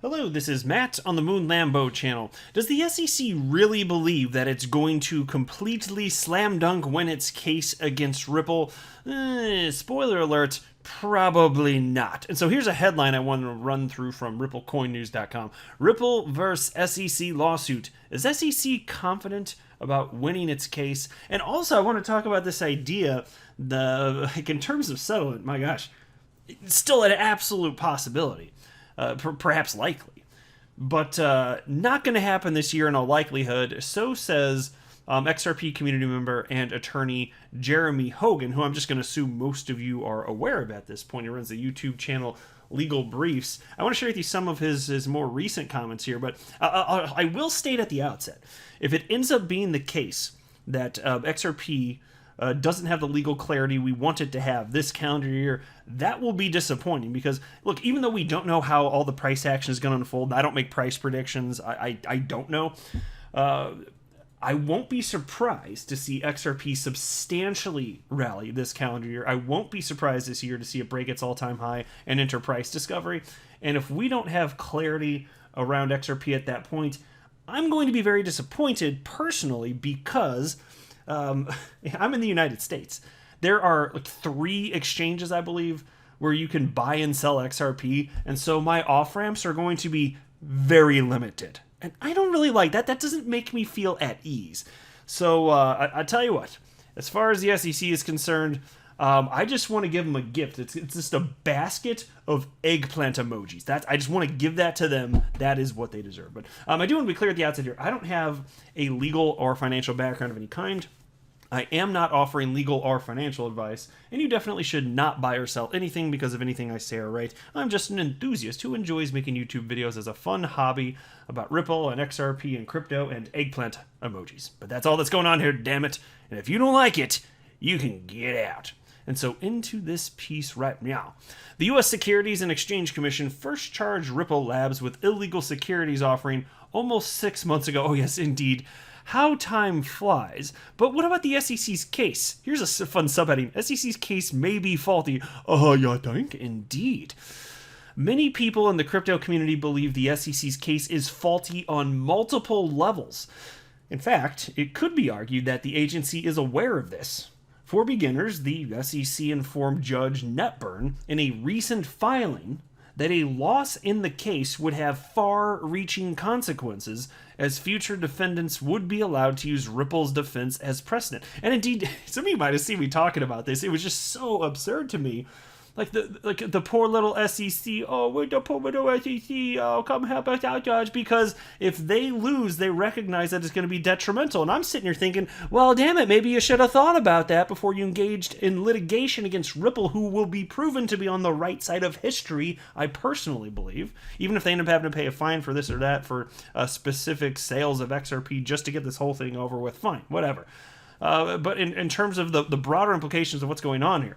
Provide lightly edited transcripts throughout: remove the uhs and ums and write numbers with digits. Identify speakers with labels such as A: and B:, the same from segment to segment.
A: Hello, this is Matt on the Moon Lambo channel. Does the SEC really believe that it's going to completely slam dunk win its case against Ripple? Spoiler alert, probably not. And so here's a headline I want to run through from RippleCoinNews.com. Ripple vs. SEC lawsuit. Is SEC confident about winning its case? And also I want to talk about this idea, in terms of settlement, my gosh, it's still an absolute possibility. Perhaps likely, but not going to happen this year in all likelihood. So says XRP community member and attorney Jeremy Hogan, who I'm just going to assume most of you are aware of at this point. He runs the YouTube channel Legal Briefs. I want to share with you some of his more recent comments here, but I will state at the outset, if it ends up being the case that XRP doesn't have the legal clarity we want it to have this calendar year, that will be disappointing because, look, even though we don't know how all the price action is going to unfold, I don't make price predictions, I don't know, I won't be surprised to see XRP substantially rally this calendar year. I won't be surprised this year to see it break its all-time high and enter price discovery. And if we don't have clarity around XRP at that point, I'm going to be very disappointed personally because I'm in the United States. There are like 3 exchanges, I believe, where you can buy and sell XRP, and so my off-ramps are going to be very limited. And I don't really like that. That doesn't make me feel at ease. So I tell you what, as far as the SEC is concerned, I just want to give them a gift. It's just a basket of eggplant emojis. I just want to give that to them. That is what they deserve. But I do want to be clear at the outset here. I don't have a legal or financial background of any kind. I am not offering legal or financial advice, and you definitely should not buy or sell anything because of anything I say or write. I'm just an enthusiast who enjoys making YouTube videos as a fun hobby about Ripple and XRP and crypto and eggplant emojis. But that's all that's going on here, damn it. And if you don't like it, you can get out. And so into this piece right now. The U.S. Securities and Exchange Commission first charged Ripple Labs with illegal securities offering almost 6 months ago. Oh yes, indeed. How time flies. But what about the SEC's case? Here's a fun subheading. SEC's case may be faulty. You think? Indeed. Many people in the crypto community believe the SEC's case is faulty on multiple levels. In fact, it could be argued that the agency is aware of this. For beginners, the SEC informed Judge Netburn in a recent filing that a loss in the case would have far-reaching consequences, as future defendants would be allowed to use Ripple's defense as precedent. And indeed, some of you might have seen me talking about this. It was just so absurd to me. Like the poor little SEC, we're the poor little SEC, come help us out, Judge, because if they lose, they recognize that it's going to be detrimental. And I'm sitting here thinking, well, damn it, maybe you should have thought about that before you engaged in litigation against Ripple, who will be proven to be on the right side of history, I personally believe, even if they end up having to pay a fine for this or that for specific sales of XRP just to get this whole thing over with, fine, whatever. But in terms of the broader implications of what's going on here,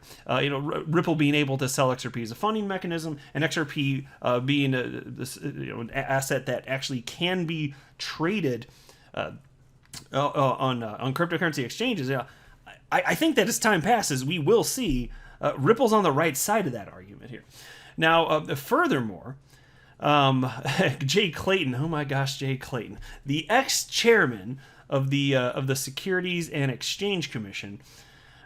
A: Ripple being able to sell XRP as a funding mechanism, and XRP being an asset that actually can be traded on cryptocurrency exchanges, I think that as time passes, we will see Ripple's on the right side of that argument here. Now, furthermore, Jay Clayton, oh my gosh, Jay Clayton, the ex-chairman of the Securities and Exchange Commission,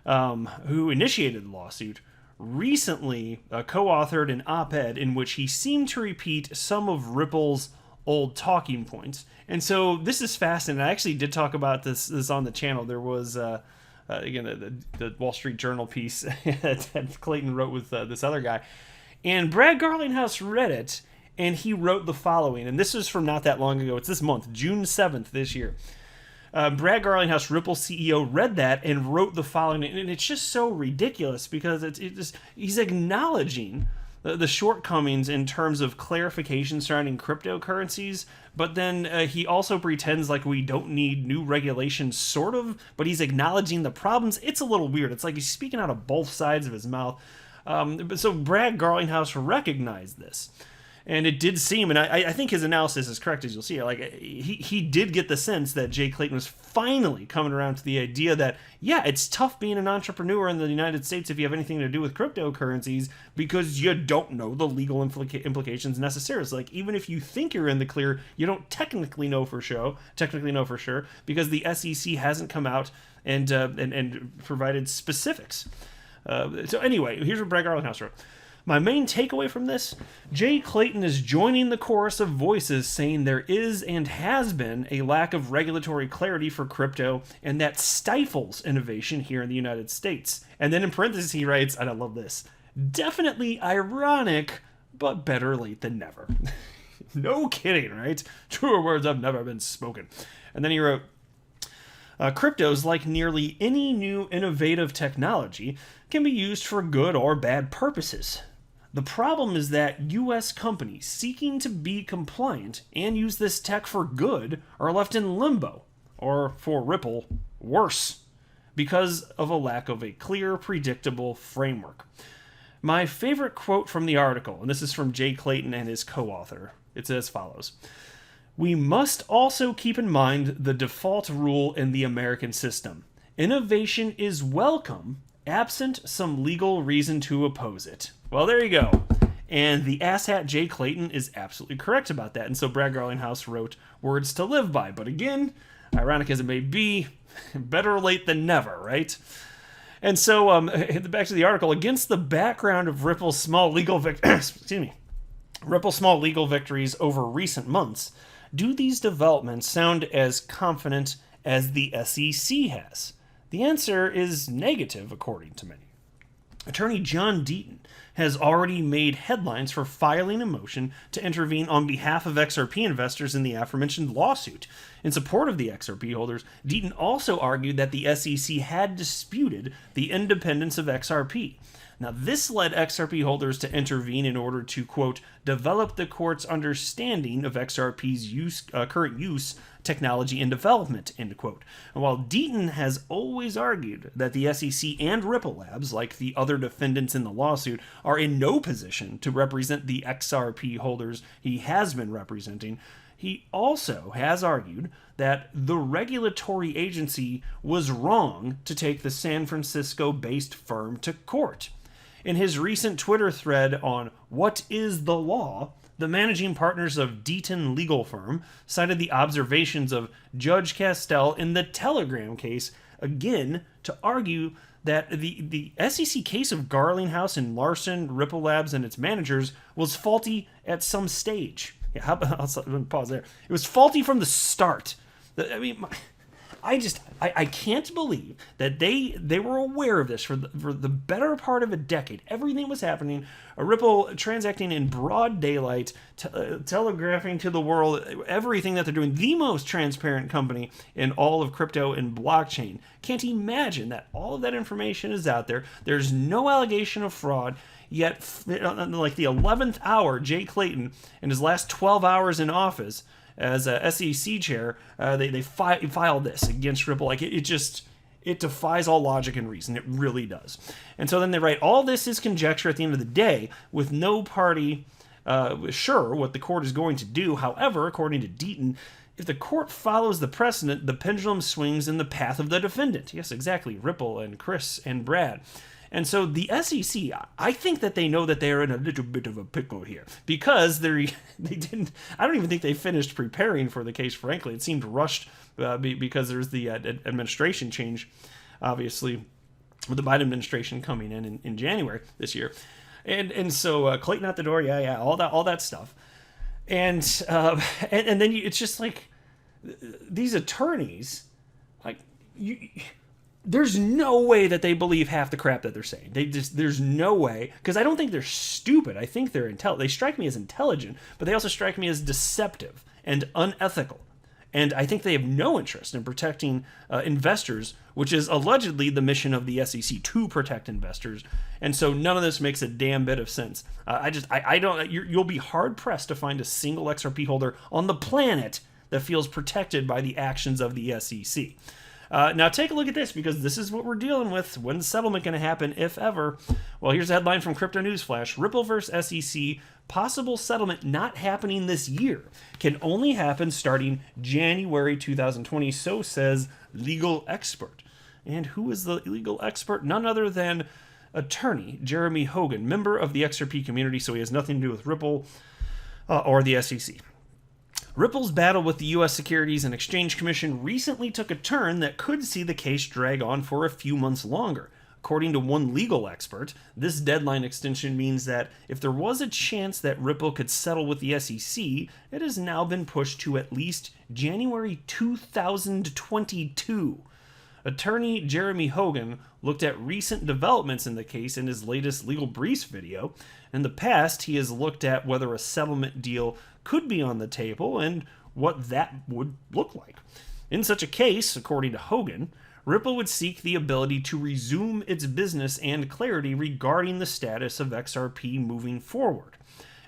A: who initiated the lawsuit, recently co-authored an op-ed in which he seemed to repeat some of Ripple's old talking points. And so this is fascinating. I actually did talk about this on the channel. There was again the Wall Street Journal piece that Clayton wrote with this other guy, and Brad Garlinghouse read it, and he wrote the following. And this is from not that long ago. It's this month, June 7th this year. Brad Garlinghouse, Ripple CEO, read that and wrote the following, and it's just so ridiculous because he's acknowledging the shortcomings in terms of clarification surrounding cryptocurrencies, but then he also pretends like we don't need new regulations, sort of, but he's acknowledging the problems. It's a little weird. It's like he's speaking out of both sides of his mouth. So Brad Garlinghouse recognized this. And it did seem, and I think his analysis is correct, as you'll see. Like he did get the sense that Jay Clayton was finally coming around to the idea that, yeah, it's tough being an entrepreneur in the United States if you have anything to do with cryptocurrencies because you don't know the legal implications necessarily. So, like, even if you think you're in the clear, you don't technically know for sure, because the SEC hasn't come out and provided specifics. So anyway, here's what Brad Garlinghouse wrote. My main takeaway from this, Jay Clayton is joining the chorus of voices saying there is and has been a lack of regulatory clarity for crypto, and that stifles innovation here in the United States. And then in parentheses he writes, and I love this, definitely ironic, but better late than never. No kidding, right? Truer words have never been spoken. And then he wrote, cryptos, like nearly any new innovative technology, can be used for good or bad purposes. The problem is that U.S. companies seeking to be compliant and use this tech for good are left in limbo, or for Ripple, worse, because of a lack of a clear, predictable framework. My favorite quote from the article, and this is from Jay Clayton and his co-author, it's as follows. We must also keep in mind the default rule in the American system. Innovation is welcome, absent some legal reason to oppose it. Well, there you go. And the asshat Jay Clayton is absolutely correct about that. And so Brad Garlinghouse wrote words to live by. But again, ironic as it may be, better late than never, right? And so, back to the article. Against the background of Ripple's small legal victories over recent months, do these developments sound as confident as the SEC has? The answer is negative, according to many. Attorney John Deaton has already made headlines for filing a motion to intervene on behalf of XRP investors in the aforementioned lawsuit. In support of the XRP holders, Deaton also argued that the SEC had disputed the independence of XRP. Now, this led XRP holders to intervene in order to, quote, develop the court's understanding of XRP's current use, technology, and development, end quote. And while Deaton has always argued that the SEC and Ripple Labs, like the other defendants in the lawsuit, are in no position to represent the XRP holders he has been representing, he also has argued that the regulatory agency was wrong to take the San Francisco-based firm to court. In his recent Twitter thread on What is the Law, the managing partners of Deaton legal firm cited the observations of Judge Castell in the Telegram case, again, to argue that the SEC case of Garlinghouse and Larson, Ripple Labs, and its managers was faulty at some stage. Yeah, I'll pause there. It was faulty from the start. I can't believe that they were aware of this for the better part of a decade. Everything was happening. Ripple transacting in broad daylight, telegraphing to the world everything that they're doing. The most transparent company in all of crypto and blockchain. Can't imagine that all of that information is out there. There's no allegation of fraud. Yet, like the 11th hour, Jay Clayton, in his last 12 hours in office, as a SEC chair, they filed this against Ripple. Like it defies all logic and reason. It really does. And so then they write, all this is conjecture at the end of the day, with no party sure what the court is going to do. However, according to Deaton, if the court follows the precedent, the pendulum swings in the path of the defendant. Yes, exactly. Ripple and Chris and Brad. And so the SEC, I think that they know that they are in a little bit of a pickle here because they didn't. I don't even think they finished preparing for the case. Frankly, it seemed rushed because there's the administration change, obviously, with the Biden administration coming in January this year, and so Clayton out the door, all that stuff, and then it's just like these attorneys, like you. There's no way that they believe half the crap that they're saying. There's no way, because I don't think they're stupid. I think they're intelligent. They strike me as intelligent, but they also strike me as deceptive and unethical. And I think they have no interest in protecting investors, which is allegedly the mission of the SEC, to protect investors. And so none of this makes a damn bit of sense. I don't. You'll be hard pressed to find a single XRP holder on the planet that feels protected by the actions of the SEC. Now take a look at this, because this is what we're dealing with. When's settlement going to happen, if ever? Well, here's a headline from Crypto News Flash. Ripple vs. SEC possible settlement not happening this year, can only happen starting January 2020, so says legal expert. And who is the legal expert? None other than attorney Jeremy Hogan, member of the XRP community, so he has nothing to do with Ripple or the SEC. Ripple's battle with the U.S. Securities and Exchange Commission recently took a turn that could see the case drag on for a few months longer. According to one legal expert, this deadline extension means that if there was a chance that Ripple could settle with the SEC, it has now been pushed to at least January 2022. Attorney Jeremy Hogan looked at recent developments in the case in his latest Legal Briefs video. In the past, he has looked at whether a settlement deal could be on the table and what that would look like. In such a case, according to Hogan, Ripple would seek the ability to resume its business and clarity regarding the status of XRP moving forward.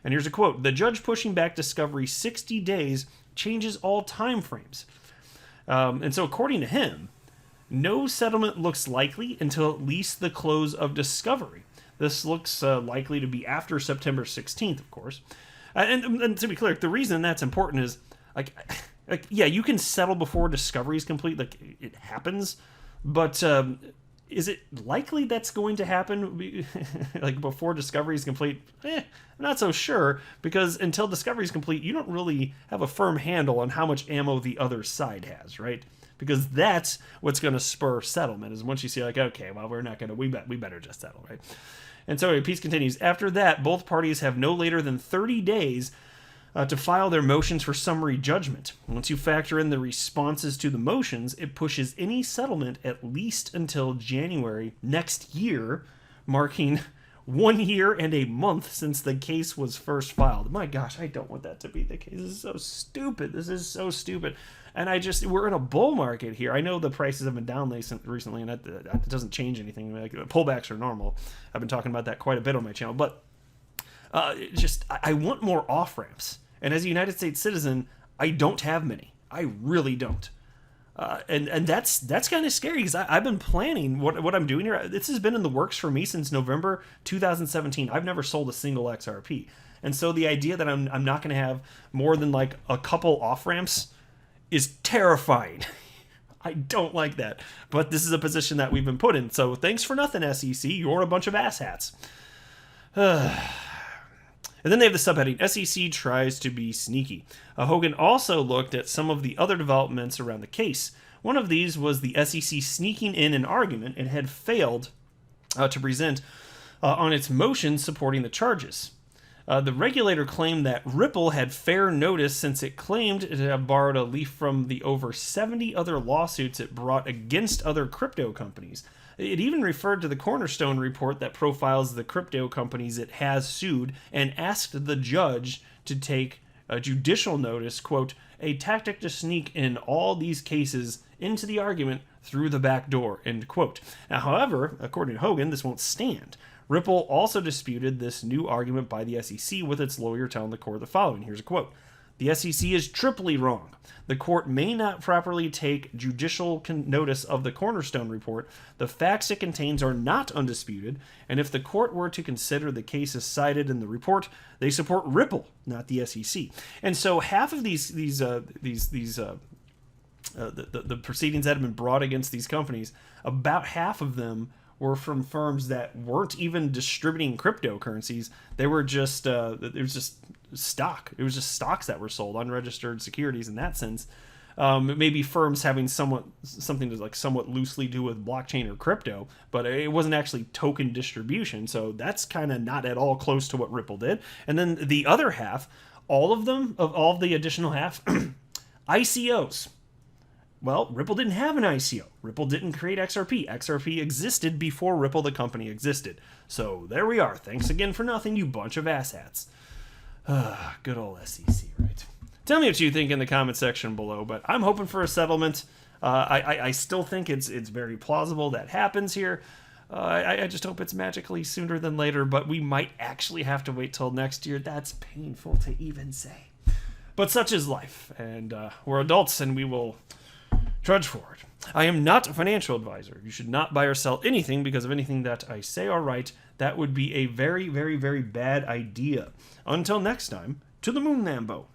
A: And here's a quote: "The judge pushing back discovery 60 days changes all timeframes." And so according to him, no settlement looks likely until at least the close of discovery. This looks likely to be after September 16th, of course. And to be clear, the reason that's important is, yeah, you can settle before discovery is complete. It happens. But is it likely that's going to happen before discovery is complete? I'm not so sure, because until discovery is complete, you don't really have a firm handle on how much ammo the other side has, right? Because that's what's going to spur settlement, is once you see okay, well, we're not going to, we better just settle, right? And so the piece continues. After that, both parties have no later than 30 days to file their motions for summary judgment. Once you factor in the responses to the motions, it pushes any settlement at least until January next year, marking 1 year and a month since the case was first filed. My gosh, I don't want that to be the case. This is so stupid. This is so stupid. And we're in a bull market here. I know the prices have been down recently, and that doesn't change anything. Pullbacks are normal. I've been talking about that quite a bit on my channel. But I want more off-ramps. And as a United States citizen, I don't have many. I really don't. And that's kind of scary, because I've been planning what I'm doing here. This has been in the works for me since November 2017. I've never sold a single XRP. And so the idea that I'm not going to have more than a couple off-ramps is terrifying. I don't like that. But this is a position that we've been put in. So thanks for nothing, SEC. You're a bunch of asshats. And then they have the subheading, SEC tries to be sneaky. Hogan also looked at some of the other developments around the case. One of these was the SEC sneaking in an argument it had failed to present on its motion supporting the charges. The regulator claimed that Ripple had fair notice, since it claimed to have borrowed a leaf from the over 70 other lawsuits it brought against other crypto companies. It even referred to the Cornerstone report that profiles the crypto companies it has sued, and asked the judge to take a judicial notice, quote, a tactic to sneak in all these cases into the argument through the back door, end quote. Now, however, according to Hogan, this won't stand. Ripple also disputed this new argument by the SEC, with its lawyer telling the court the following. Here's a quote. The SEC is triply wrong. The court may not properly take judicial notice of the Cornerstone report. The facts it contains are not undisputed, and if the court were to consider the cases cited in the report, they support Ripple, not the SEC. And so half of the proceedings that have been brought against these companies, about half of them were from firms that weren't even distributing cryptocurrencies. They were just it was just stock. It was just stocks that were sold, unregistered securities in that sense. Maybe firms having something to somewhat loosely do with blockchain or crypto, but it wasn't actually token distribution. So that's kind of not at all close to what Ripple did. And then the other half, all of the additional half, ICOs. Well, Ripple didn't have an ICO. Ripple didn't create XRP. XRP existed before Ripple, the company, existed. So there we are. Thanks again for nothing, you bunch of asshats. Good old SEC, right? Tell me what you think in the comment section below, but I'm hoping for a settlement. I still think it's very plausible that happens here. I just hope it's magically sooner than later, but we might actually have to wait till next year. That's painful to even say. But such is life, and we're adults, and we will trudge forward. I am not a financial advisor. You should not buy or sell anything because of anything that I say or write. that would be a very, very, very bad idea. Until next time, to the moon, Lambo.